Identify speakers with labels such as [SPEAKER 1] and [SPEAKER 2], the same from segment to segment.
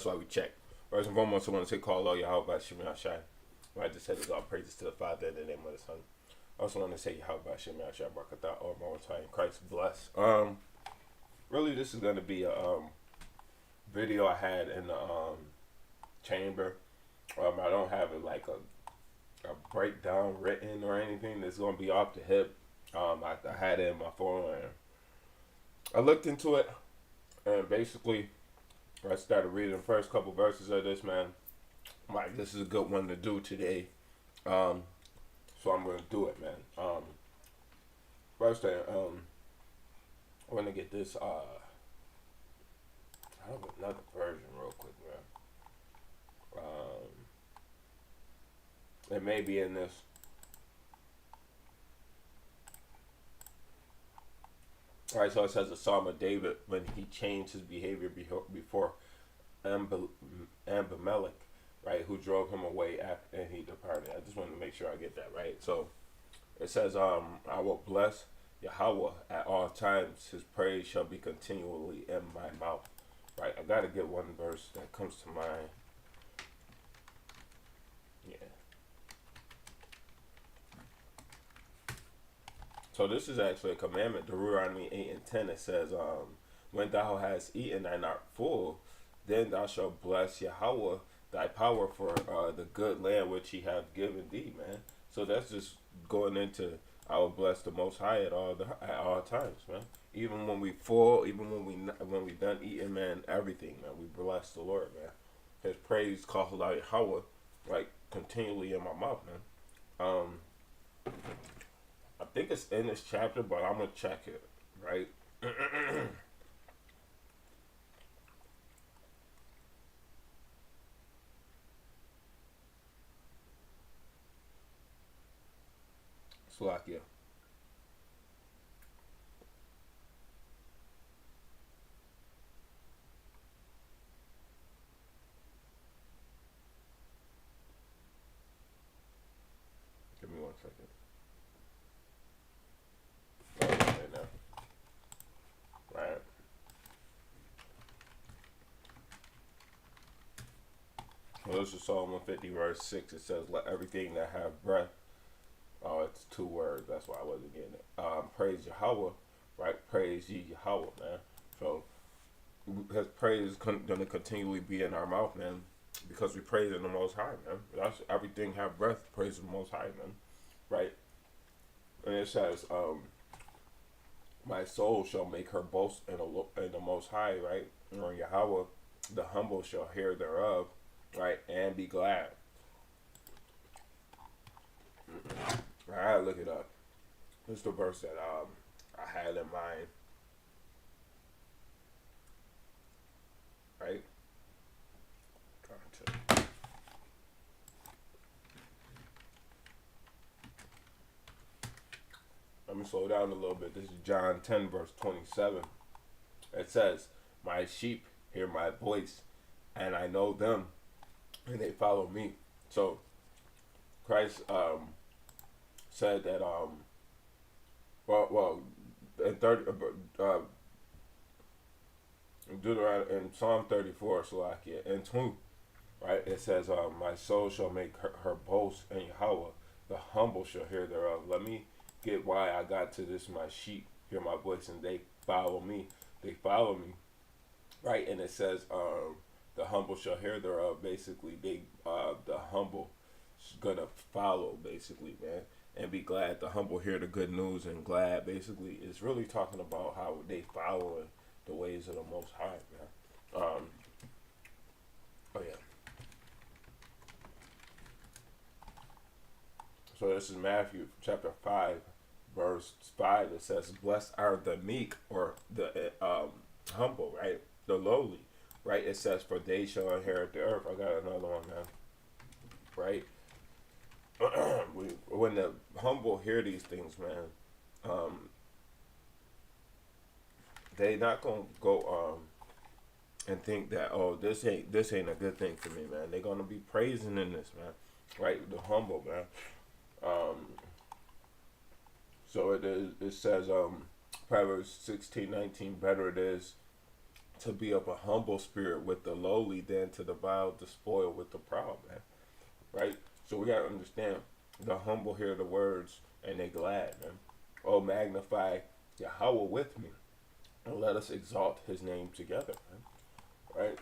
[SPEAKER 1] That's why we check. First and foremost, I want to say call all Yahweh Shemi Ashai. What I just said is all praises to the Father in the name of the Son. I also want to say Yahweh Shemi Ashai Barakatah or Most High in Christ bless. Really, this is gonna be a video I had in the chamber. I don't have it like a breakdown written or anything. It's gonna be off the hip. I had it in my phone and I looked into it, and basically I started reading the first couple verses of this, man. I'm like, this is a good one to do today. So I'm gonna do it, man. First thing, I'm gonna get this I have another version real quick, man. It may be in this. Alright, so it says a Psalm of David when he changed his behavior before Abimelech, right, who drove him away after and he departed. I just wanted to make sure I get that right. So it says, I will bless Yahweh at all times. His praise shall be continually in my mouth. Right, I gotta get one verse that comes to mind. Yeah. So this is actually a commandment. Deuteronomy 8 and 10. It says, when thou hast eaten and art full, then thou shalt bless Yahweh thy power for the good land which he hath given thee, man. So that's just going into I will bless the Most High at all times, man. Even when we full, even when we done eating, man, everything, man, we bless the Lord, man. His praise calls out Yahweh like continually in my mouth, man. I think it's in this chapter, but I'm gonna check it, right? Slovakia. Give me 1 second. Okay, now. Right. Well, this is Psalm 150, verse 6. It says, let everything that have breath. Oh, it's 2 words. That's why I wasn't getting it. Praise Yahweh, right? Praise ye Yahweh, man. So his praise is going to continually be in our mouth, man, because we praise in the Most High, man. That's everything have breath. Praise the Most High, man, right? And it says, my soul shall make her boast in the Most High, right? Or Yahweh, the humble shall hear thereof, right, and be glad. I gotta look it up. This is the verse that I had in mind. Right? Let me slow down a little bit. This is John 10, verse 27. It says, my sheep hear my voice, and I know them, and they follow me. So Christ said that in Deuteronomy, in Psalm 34, Slovakia, and 2, right, it says, my soul shall make her boast in Yahweh, the humble shall hear thereof. Let me get why I got to this. My sheep hear my voice and they follow me. They follow me, right? And it says, the humble shall hear thereof. Basically, the humble is gonna follow, basically, man, and be glad. The humble hear the good news and glad. Basically, it's really talking about how they follow the ways of the Most High, man. Oh yeah. So this is Matthew chapter 5, verse 5. It says, blessed are the meek, or the humble, right? The lowly, right? It says, for they shall inherit the earth. I got another one, man. Right? When the humble hear these things, man, they not gonna go and think that, oh, this ain't a good thing for me, man. They're gonna be praising in this, man. Right? The humble, man. So it says, Proverbs 16:19, better it is to be of a humble spirit with the lowly than to divide the spoil with the proud, man. Right? So we gotta understand the humble hear the words and they glad, man. Oh, magnify Yahweh with me and let us exalt his name together, man. Right?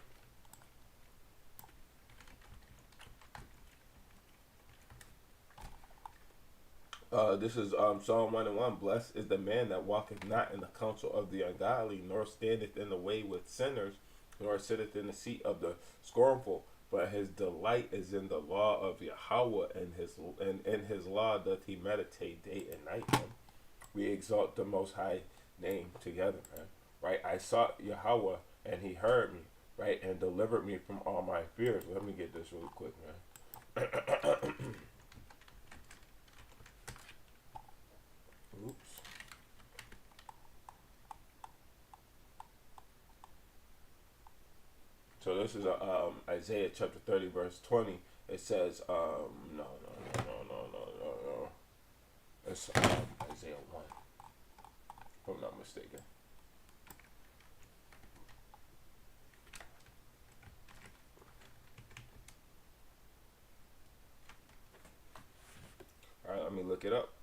[SPEAKER 1] This is Psalm 1 and 1. Blessed is the man that walketh not in the counsel of the ungodly, nor standeth in the way with sinners, nor sitteth in the seat of the scornful. But his delight is in the law of Yahweh, and in his law doth he meditate day and night. Man. We exalt the Most High name together, man. Right? I sought Yahweh, and he heard me, right, and delivered me from all my fears. Let me get this really quick, man. Oops. So this is Isaiah chapter 30, verse 20. It says, no. It's Isaiah 1, if I'm not mistaken. All right, let me look it up.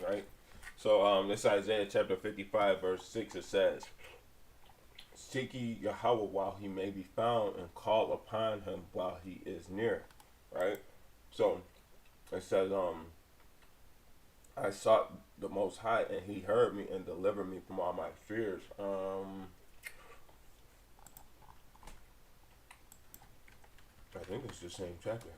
[SPEAKER 1] Right? So this Isaiah chapter 55 verse 6, it says, seek ye Yahweh while he may be found, and call upon him while he is near. Right? So it says, I sought the Most High, and he heard me and delivered me from all my fears. I think it's the same chapter.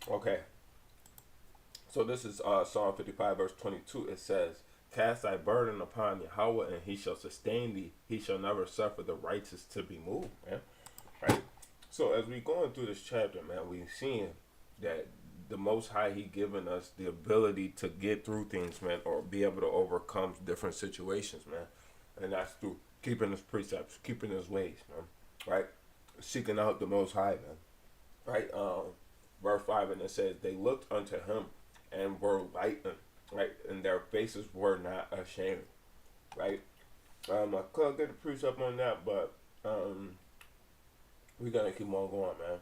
[SPEAKER 1] Okay. So this is Psalm 55 verse 22. It says, cast thy burden upon Yahweh, and he shall sustain thee. He shall never suffer the righteous to be moved, man. Right? So as we going through this chapter, man, we seeing that the Most High, he given us the ability to get through things, man, or be able to overcome different situations, man. And that's through keeping his precepts, keeping his ways, man. Right? Seeking out the Most High, man. Right? Verse 5, and it says, they looked unto him and were lightened, right? And their faces were not ashamed, right? I couldn't get a precept on that, but we gotta keep on going, man.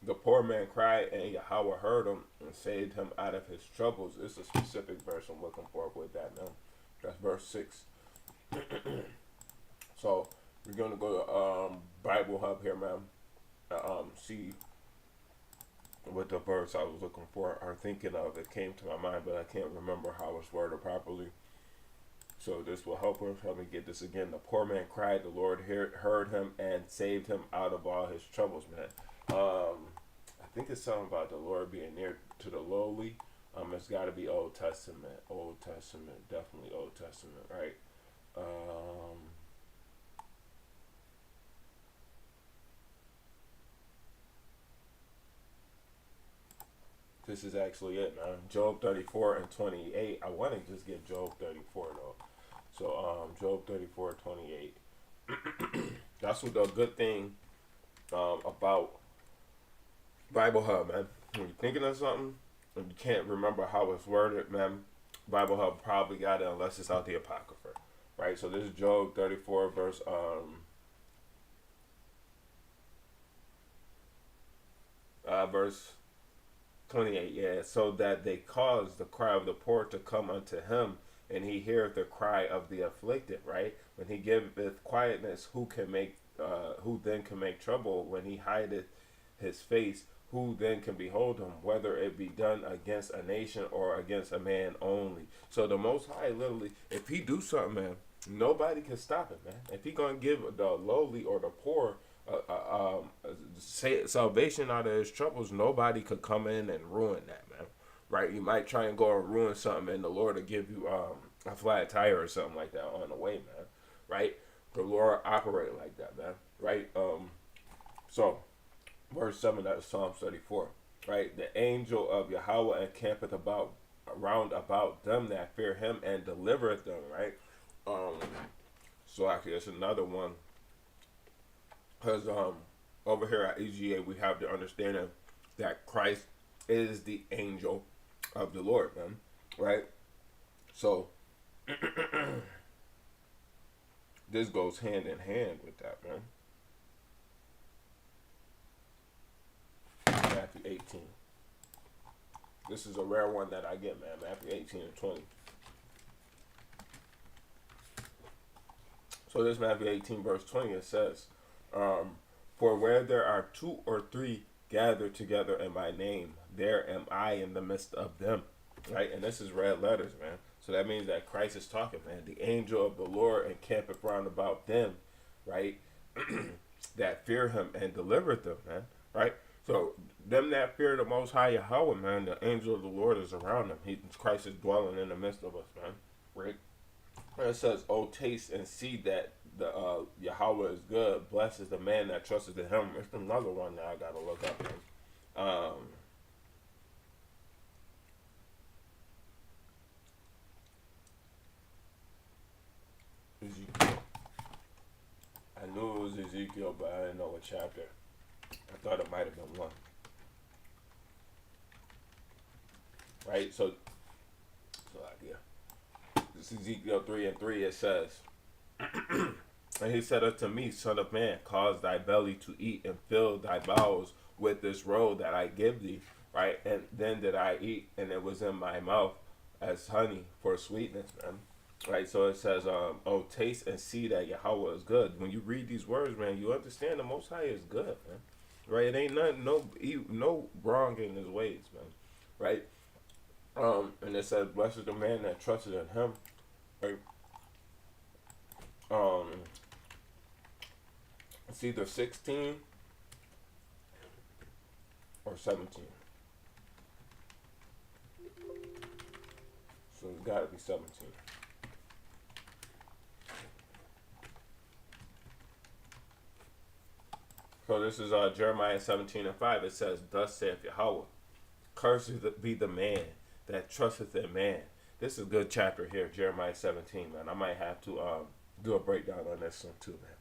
[SPEAKER 1] The poor man cried, and Yahweh heard him and saved him out of his troubles. It's a specific verse I'm looking for with that, man. That's verse 6. So we're gonna go to Bible Hub here, man. See what the verse I was looking for or thinking of. It came to my mind, but I can't remember how it's worded properly. So this will help us. Let me get this again. The poor man cried, the Lord heard him and saved him out of all his troubles, man. I think it's something about the Lord being near to the lowly. It's got to be Old Testament. Old Testament. Definitely Old Testament, right? This is actually it, man. Job 34 and 28. I want to just get Job 34, though. So, Job 34, 28. That's what the good thing about Bible Hub, man. When you're thinking of something and you can't remember how it's worded, man, Bible Hub probably got it unless it's out the Apocrypha, right? So this is Job 34, verse 28, yeah. So that they cause the cry of the poor to come unto him, and he heareth the cry of the afflicted, right? When he giveth quietness, who then can make trouble? When he hideth his face, who then can behold him? Whether it be done against a nation or against a man only. So the Most High, literally, if he do something, man, nobody can stop it, man. If he gonna give the lowly or the poor salvation out of his troubles, nobody could come in and ruin that, man. Right? You might try and go and ruin something, and the Lord will give you a flat tire or something like that on the way, man. Right? The Lord operate like that, man. Right? So verse 7, that is Psalms 34. right? The angel of Yahweh encampeth about around about them that fear him and delivereth them, right? Um, so actually, it's another one because over here at EGA we have the understanding that Christ is the angel of the Lord, man, right? So this goes hand in hand with that, man. Matthew 18. This is a rare one that I get, man. Matthew 18 and 20. So this Matthew 18 verse 20, it says, for where there are two or three gathered together in my name, there am I in the midst of them. Right? And this is red letters, man. So that means that Christ is talking, man. The angel of the Lord encampeth round about them, right? That fear him and delivereth them, man. Right? So them that fear the Most High Yahweh, man, the angel of the Lord is around them. Christ is dwelling in the midst of us, man. Right? And it says, "Oh, taste and see that the Yahweh is good. Blessed is the man that trusted in him." It's another one that I gotta look up, man. Ezekiel. I knew it was Ezekiel, but I didn't know what chapter. I thought it might have been one. Right? So this is Ezekiel 3 and 3. It says, and he said unto me, Son of man, cause thy belly to eat and fill thy bowels with this roll that I give thee. Right? And then did I eat, and it was in my mouth as honey for sweetness, man. Right, so it says, "Oh, taste and see that Yahweh is good." When you read these words, man, you understand the Most High is good, man. Right, it ain't nothing, no wrong in his ways, man. Right, and it says, "Blessed is the man that trusted in him." Right, it's either 16 or 17, so it's got to be 17. So this is Jeremiah 17 and 5. It says, "Thus saith Yahweh, cursed be the man that trusteth in man." This is a good chapter here, Jeremiah 17, man. I might have to do a breakdown on this one too, man.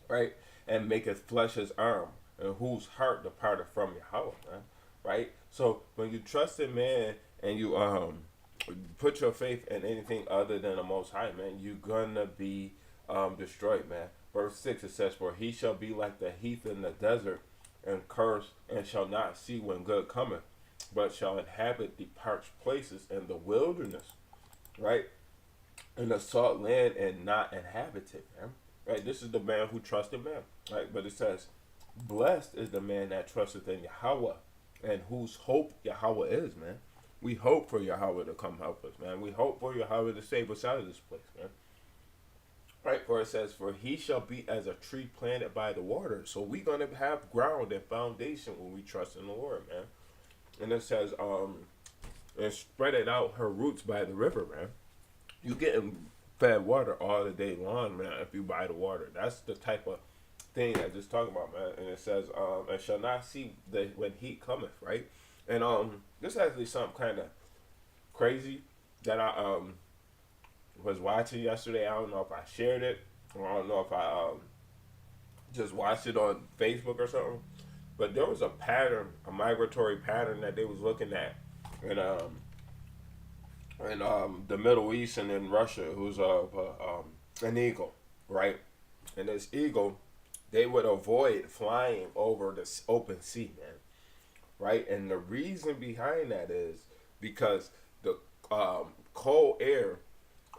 [SPEAKER 1] Right? "And maketh flesh his arm, and whose heart departed from Yahweh," man. Right? So when you trust in man and you put your faith in anything other than the Most High, man, you're gonna be destroyed, man. Verse 6, it says, "For he shall be like the heath in the desert, and cursed, and shall not see when good cometh, but shall inhabit the parched places in the wilderness," right? "In the salt land and not inhabited," man. Right? This is the man who trusted man. Right? But it says, "Blessed is the man that trusteth in Yahweh, and whose hope Yahweh is," man. We hope for Yahweh to come help us, man. We hope for Yahweh to save us out of this place, man. Right, for it says, "For he shall be as a tree planted by the water." So we're gonna have ground and foundation when we trust in the Lord, man. And it says, and spread it out her roots by the river, man. You getting fed water all the day long, man, if you buy the water. That's the type of thing I just talking about, man. And it says, "And shall not see the when heat cometh," right? And this is actually something kind of crazy that I was watching yesterday. I don't know if I shared it, or I don't know if I just watched it on Facebook or something. But there was a pattern, a migratory pattern that they was looking at, in the Middle East and in Russia. Who's an eagle, right? And this eagle, they would avoid flying over this open sea, man. Right, and the reason behind that is because the cold air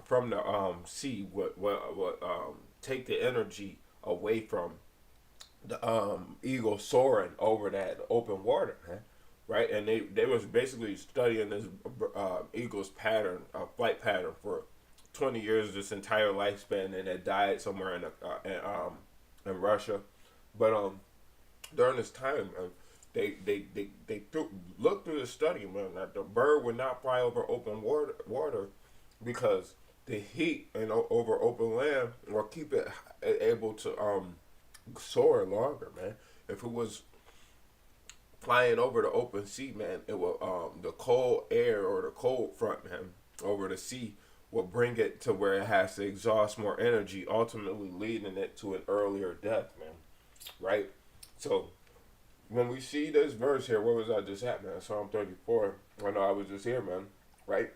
[SPEAKER 1] from the sea would take the energy away from the eagle soaring over that open water, man. Right, and they was basically studying this eagle's pattern, flight pattern, for 20 years, this entire lifespan, and it died somewhere in Russia. But during this time, looked through the study, man, that the bird would not fly over open water because the heat and over open land will keep it able to soar longer, man. If it was flying over the open sea, man, it will the cold air or the cold front, man, over the sea will bring it to where it has to exhaust more energy, ultimately leading it to an earlier death, man. Right? So when we see this verse here, what was I just at, man? Psalm 34. I know I was just here, man. Right?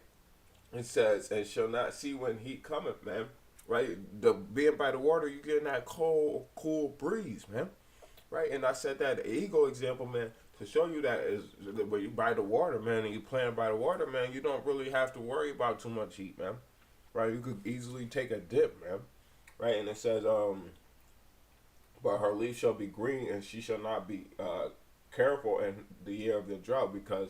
[SPEAKER 1] It says, and shall not see when heat cometh, man. Right? The being by the water, you getting that cold, cool breeze, man. Right? And I said that the eagle example, man, to show you that is when you by the water, man, and you playing by the water, man, you don't really have to worry about too much heat, man. Right? You could easily take a dip, man. Right? And it says, but her leaf shall be green, and she shall not be careful in the year of the drought, because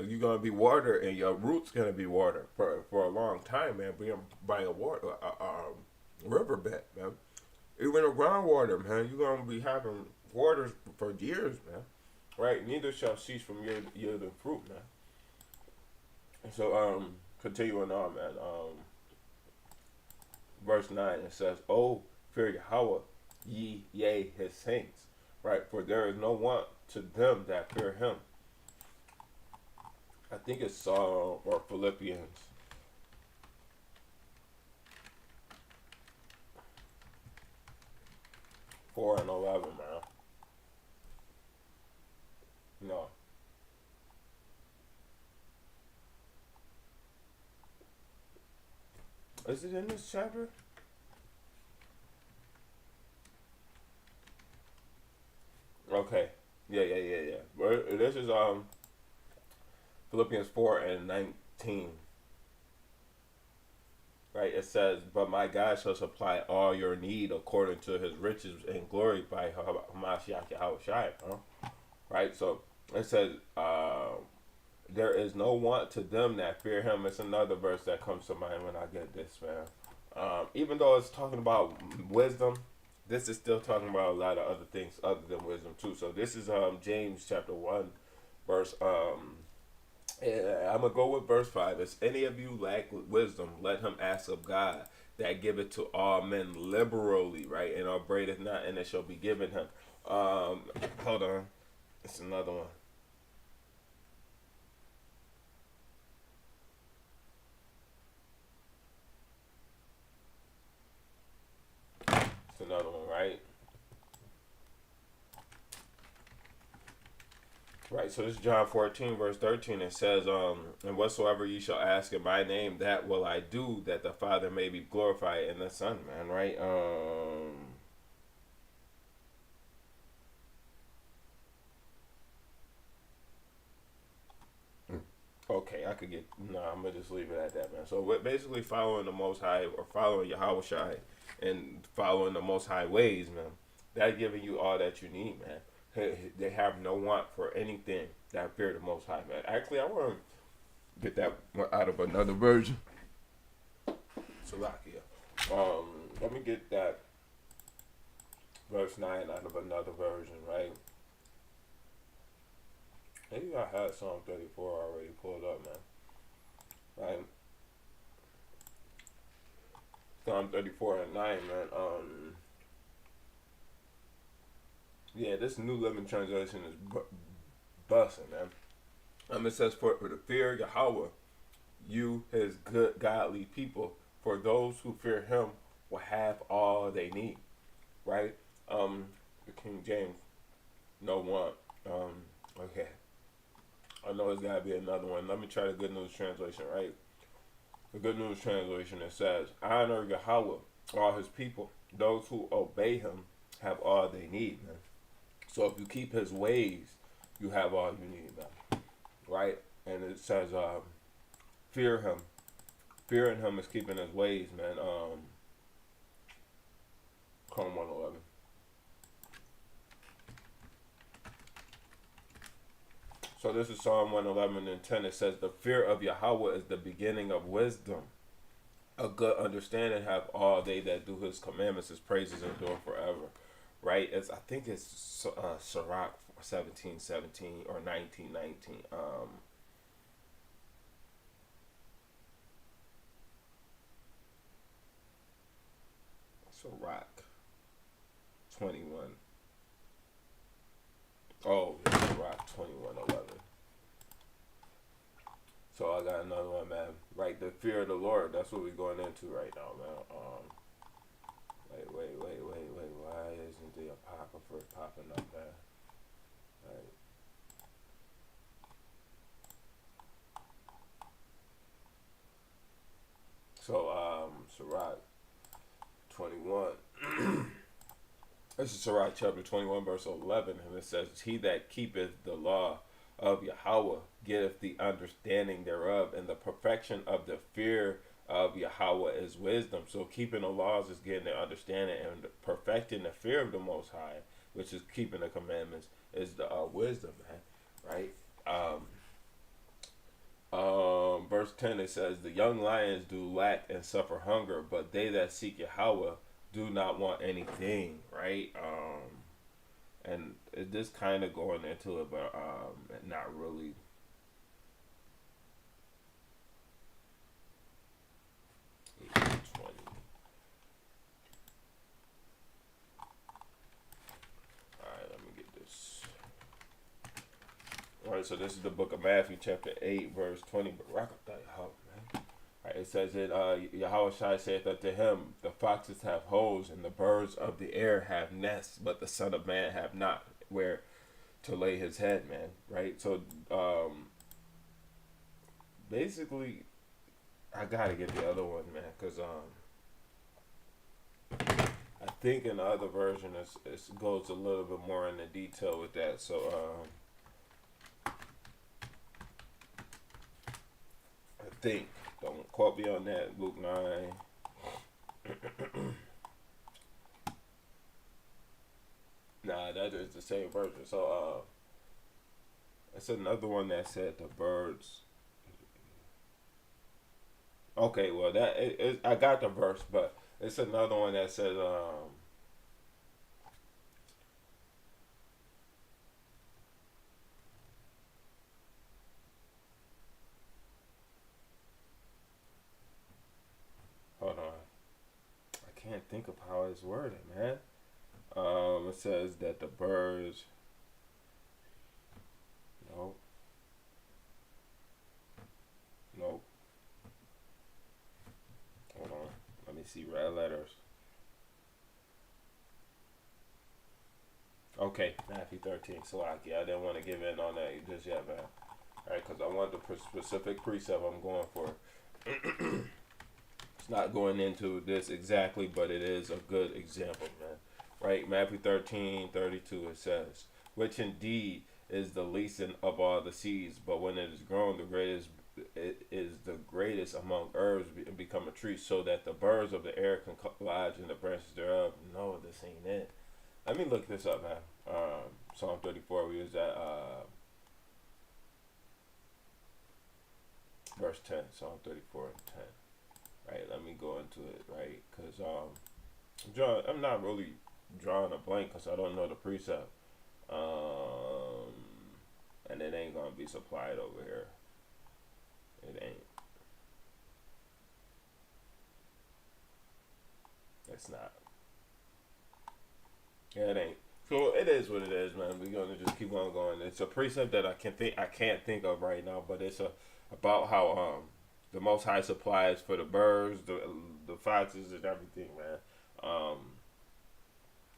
[SPEAKER 1] you're gonna be watered, and your roots gonna be watered for a long time, man. Being by a water riverbed, man. Even the groundwater, man, you're gonna be having water for years, man. Right? Neither shall cease from yielding fruit, man. And so, continuing on, man. Verse 9, it says, "Oh, fear Yahweh, ye, yea, his saints." Right? For there is no want to them that fear him. I think it's Psalm or Philippians 4:11, man. No. Is it in this chapter? Okay. Yeah. Well, this is Philippians 4:19. Right? It says, "But my God shall supply all your need according to his riches and glory by Hamashiach Yahushua." Right? So it says, there is no want to them that fear him. It's another verse that comes to mind when I get this, man. Even though it's talking about wisdom, this is still talking about a lot of other things other than wisdom too. So this is James chapter 1, verse I'm gonna go with verse 5. If any of you lack wisdom, let him ask of God, that giveth to all men liberally, right? And upbraideth not, and it shall be given him. Hold on, it's another one. It's another one, right? Right, so this is John 14, verse 13. It says, and whatsoever ye shall ask in my name, that will I do, that the Father may be glorified in the Son, man, right? Okay, I could get, no, I'm going to just leave it at that, man. So we're basically following the Most High, or following Yahweh Shai, and following the Most High ways, man. That giving you all that you need, man. They have no want for anything that fear the Most High, man. Actually, I want to get that out of another version. Salakia. Let me get that verse 9 out of another version, right? Maybe I had Psalm 34 already pulled up, man. Right? Psalm 34:9, man. Yeah, this New Living Translation is busting, man. It says, for the fear of Yahweh, you, his good, godly people, for those who fear him will have all they need, right? The King James, no want. Okay. I know it's got to be another one. Let me try the Good News Translation, right? The Good News Translation, it says, honor Yahweh, all his people. Those who obey him have all they need, man. So if you keep his ways, you have all you need, man. Right? And it says, fear him. Fearing him is keeping his ways, man. Psalm 111. So this is Psalm 111:10. It says, the fear of Yahweh is the beginning of wisdom. A good understanding have all they that do his commandments. His praises endure forever. Right? I think it's Sirach 17:17 or 19:19. Sirach 21. Oh, Sirach 21. got another one, man. Right, the fear of the Lord. That's what we're going into right now, man. Wait. Why isn't the apocrypha popping up, man? Right. So, Sirach 21. This is Sirach chapter 21, verse 11, and it says, He that keepeth the law of Yahweh getteth the understanding thereof, and the perfection of the fear of Yahweh is wisdom. So keeping the laws is getting the understanding, and perfecting the fear of the Most High, which is keeping the commandments, is the wisdom, man. Right? Verse 10, it says, The young lions do lack and suffer hunger, but they that seek Yahweh do not want anything, right? And it just kind of going into it, but not really. Alright, let me get this. Alright, so this is the book of Matthew, chapter 8, verse 20. But rock up that hoe, man. Right, it says it, Yahweh Shai saith unto him, The foxes have holes, and the birds of the air have nests, but the Son of Man have not where to lay his head, man. Right? So, basically, I gotta get the other one, man, because, I think in the other version, it goes a little bit more into detail with that. So, I think. Don't quote me on that. Luke 9. Nah, that is the same version. So, it's another one that said the birds. Okay, well, I got the verse, but it's another one that says, hold on. I can't think of how it's worded, man. It says that the birds. Nope. Nope. Hold on. Let me see red letters. Okay, Matthew 13. So I didn't want to give in on that just yet, man. Alright, because I want the specific precept I'm going for. It's not going into this exactly, but it is a good example, man. Right, Matthew 13:32, it says, Which indeed is the least of all the seeds, but when it is grown, it is the greatest among herbs and become a tree, so that the birds of the air can lodge in the branches thereof. No, this ain't it. Let me look this up, man. Psalm 34, we use that, verse 10, Psalm 34 and 10. Right, let me go into it, right, because I'm not really drawing a blank because I don't know the precept, and it ain't gonna be supplied over here. It ain't. It's not. Yeah, it ain't. So it is what it is, man. We're gonna just keep on going. It's a precept that I can't think of right now, but it's about how the Most High supplies for the birds, the foxes, and everything, man.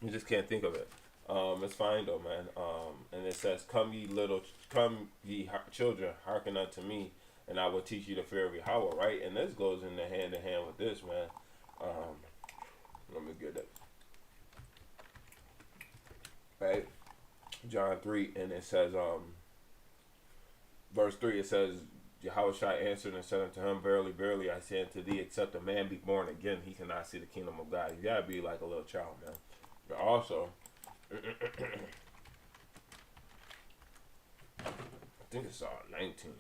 [SPEAKER 1] You just can't think of it. It's fine though, man. And it says, come ye children, hearken unto me, and I will teach you the fear of Yahweh, right? And this goes in hand with this, man. Let me get it. Right? John 3, and it says, verse 3, it says, Yahweh Shai answered and said unto him, Verily, verily, I say unto thee, except a man be born again, he cannot see the kingdom of God. You gotta be like a little child, man. But also, I think it's 19.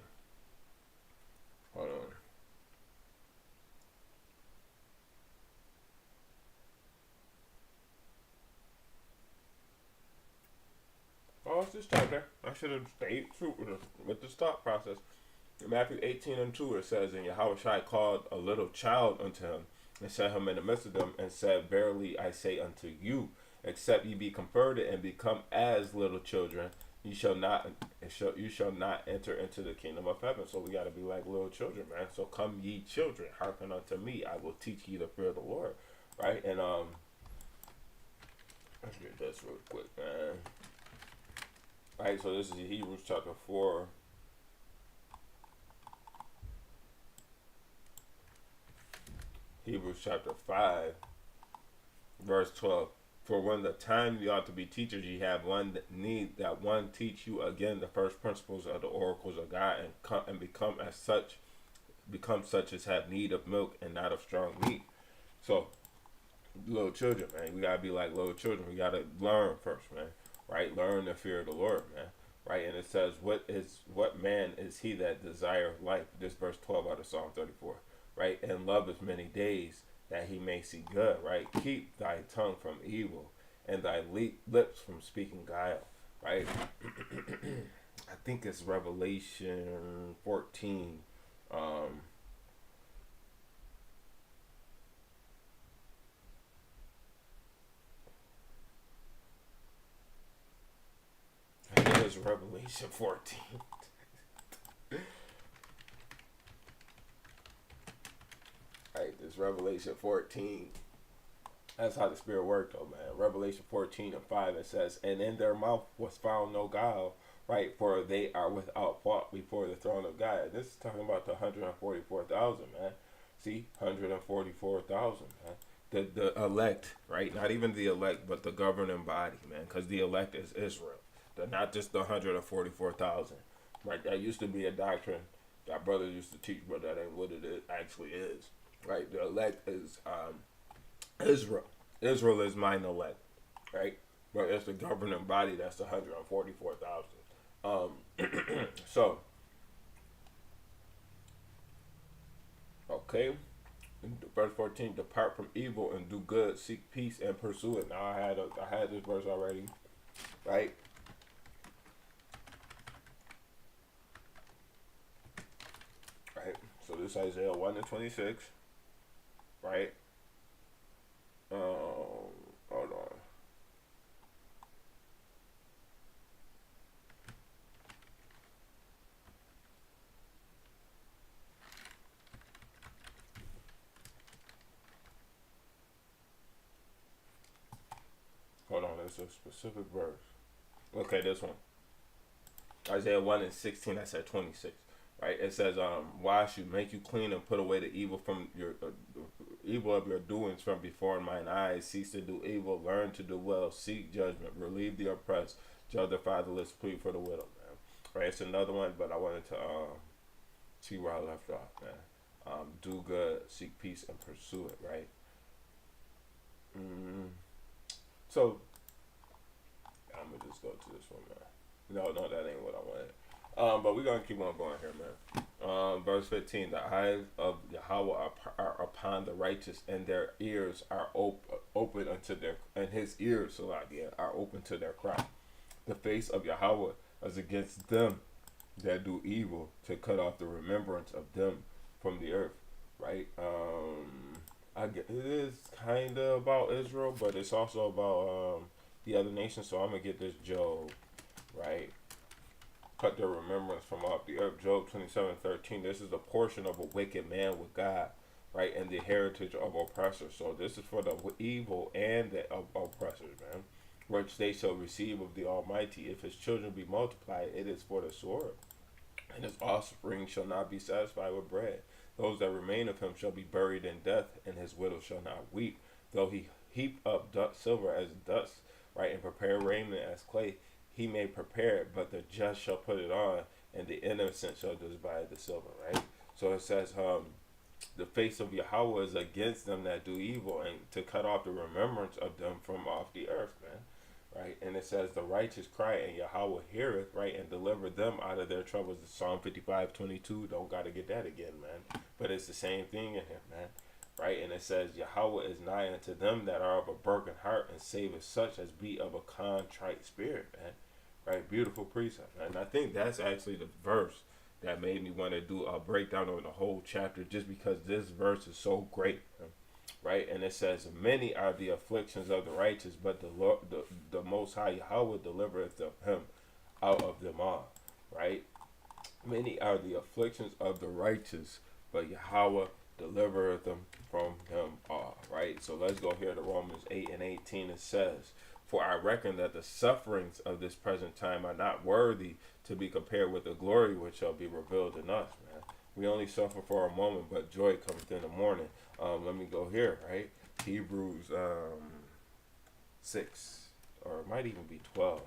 [SPEAKER 1] Hold on. Oh, it's this chapter. I should have stayed true with the stop process. In Matthew 18 and 2, it says, And Yahweh Shai called a little child unto him, and set him in the midst of them, and said, Verily I say unto you, except ye be converted and become as little children, you shall not enter into the kingdom of heaven. So we got to be like little children, man. So come ye children, hearken unto me. I will teach you the fear of the Lord, right? And let's get this real quick, man. All right, so this is Hebrews chapter 4. Hebrews chapter 5, verse 12. For when the time ye ought to be teachers, ye have one need that one teach you again the first principles of the oracles of God, and become such as have need of milk and not of strong meat. So, little children, man, we gotta be like little children. We gotta learn first, man. Right? Learn the fear of the Lord, man. Right? And it says, what man is he that desireth life? This verse 12 out of Psalm 34. Right? And loveth many days, that he may see good, right? Keep thy tongue from evil, and thy lips from speaking guile, right? I think it's Revelation 14. I think it's Revelation 14. Right, this Revelation 14. That's how the Spirit worked, though, man. Revelation 14 and 5, it says, and in their mouth was found no guile, right? For they are without fault before the throne of God. And this is talking about the 144,000, man. See, 144,000, man. The elect, right? Not even the elect, but the governing body, man. Because the elect is Israel. They're not just the 144,000, right? That used to be a doctrine that brothers used to teach, but that ain't what it actually is. Right, the elect is Israel. Israel is mine elect, right? But it's the governing body that's 144,000. So, okay, verse 14: depart from evil and do good, seek peace and pursue it. Now I had this verse already, right? Right. So this Isaiah 1 and 26. Right? Hold on. Hold on, there's a specific verse. Okay, this one. Isaiah 1 and 16, I said 26. Right? It says, wash you, make you clean, and put away the evil from your evil of your doings from before mine eyes. Cease to do evil, learn to do well, seek judgment, relieve the oppressed, judge the fatherless, plead for the widow, man. Right? It's another one, but I wanted to see where I left off, man. Do good, seek peace, and pursue it, right? So, I'm going to just go to this one, man. No, that ain't what I wanted. But we're going to keep on going here, man. Verse 15, the eyes of Yahweh are upon the righteous, and their ears are open unto their, and his ears, are open to their cry. The face of Yahweh is against them that do evil, to cut off the remembrance of them from the earth, right? I get, it is kind of about Israel, but it's also about the other nations, so I'm going to get this Job, right? Cut their remembrance from off the earth. Job 27:13. This is a portion of a wicked man with God, right? And the heritage of oppressors. So this is for the evil and the oppressors, man. Which they shall receive of the Almighty. If his children be multiplied, it is for the sword. And his offspring shall not be satisfied with bread. Those that remain of him shall be buried in death, and his widow shall not weep. Though he heap up silver as dust, right, and prepare raiment as clay, he may prepare it, but the just shall put it on, and the innocent shall divide the silver, right? So it says, the face of Yahweh is against them that do evil, and to cut off the remembrance of them from off the earth, man, right? And it says, the righteous cry, and Yahweh heareth, right, and deliver them out of their troubles. Psalm 55:22, don't got to get that again, man. But it's the same thing in here, man, right? And it says, Yahweh is nigh unto them that are of a broken heart, and saveth such as be of a contrite spirit, man. Right? Beautiful precept, man. And I think that's actually the verse that made me want to do a breakdown on the whole chapter, just because this verse is so great, man. Right? And it says, many are the afflictions of the righteous, but the Lord, the Most High Yahweh delivereth him out Many are the afflictions of the righteous, but Yahweh delivereth them from them all. Right? So let's go here to Romans 8 and 18. It says, for I reckon that the sufferings of this present time are not worthy to be compared with the glory which shall be revealed in us, man. We only suffer for a moment, but joy cometh in the morning. Let me go here, right? Hebrews 6, or it might even be 12.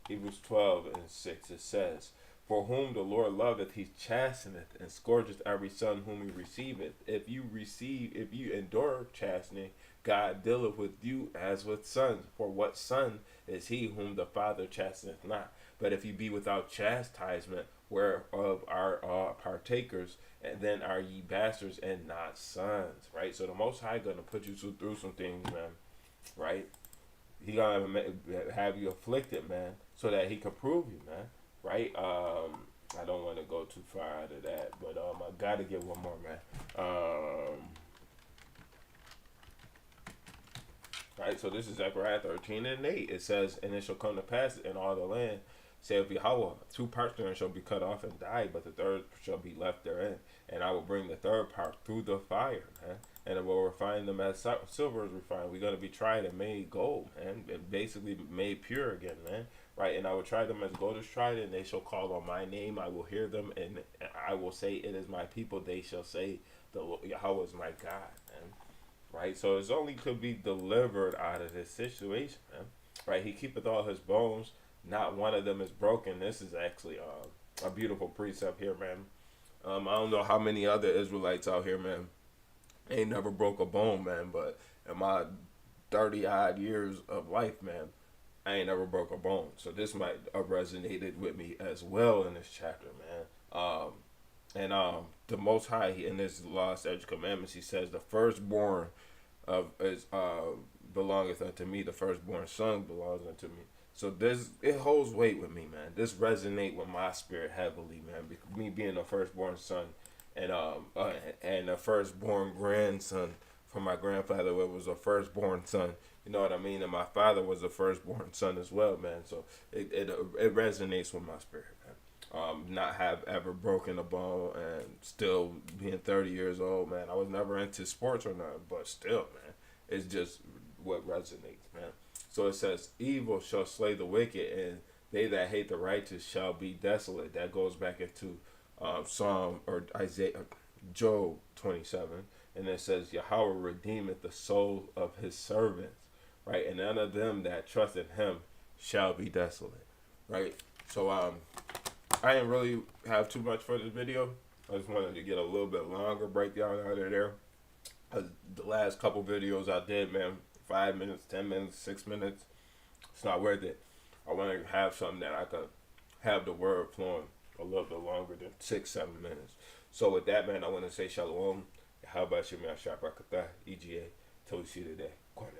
[SPEAKER 1] Hebrews 12 and 6, it says, for whom the Lord loveth, he chasteneth, and scourgeth every son whom he receiveth. If you endure chastening, God dealeth with you as with sons. For what son is he whom the Father chasteneth not? But if you be without chastisement, whereof are partakers, and then are ye bastards and not sons. Right? So the Most High gonna put you through some things, man. Right? He gonna have you afflicted, man, so that he can prove you, man. Right? I don't want to go too far out of that, but I gotta get one more, man. Right? So this is Zechariah 13 and 8. It says, and it shall come to pass in all the land, saith Yahweh, two parts therein shall be cut off and die, but the third shall be left therein. And I will bring the third part through the fire, man. And it will refine them as silver is refined. We're going to be tried and made gold, man. And basically made pure again, man. Right? And I will try them as gold is tried, and they shall call on my name. I will hear them, and I will say, it is my people. They shall say, the Yahweh is my God, man. Right? So it's only to be delivered out of this situation, man. Right? He keepeth all his bones. Not one of them is broken. This is actually a beautiful precept here, man. I don't know how many other Israelites out here, man, ain't never broke a bone, man. But in my 30-odd years of life, man, I ain't never broke a bone. So this might have resonated with me as well in this chapter, man. The Most High, in his law, statutes, commandments, he says, the firstborn of is belongeth unto me. The firstborn son belongs unto me. So it holds weight with me, man. This resonate with my spirit heavily, man. Me being a firstborn son, and a firstborn grandson from my grandfather, who was a firstborn son. You know what I mean? And my father was a firstborn son as well, man. So it resonates with my spirit, man. Not have ever broken a bone and still being 30 years old, man. I was never into sports or nothing, but still, man, it's just what resonates, man. So it says, evil shall slay the wicked, and they that hate the righteous shall be desolate. That goes back into Psalm or Isaiah, Job 27, and it says, Yahweh redeemeth the soul of his servants, right? And none of them that trust in him shall be desolate, right? So I didn't really have too much for this video. I just wanted to get a little bit longer breakdown out of there. The last couple videos I did, man, 5 minutes, 10 minutes, 6 minutes. It's not worth it. I want to have something that I could have the word flowing a little bit longer than 6, 7 minutes. So with that, man, I want to say shalom. How about you, man? Shabbat Katah, EGA. Till we see you today. Go on,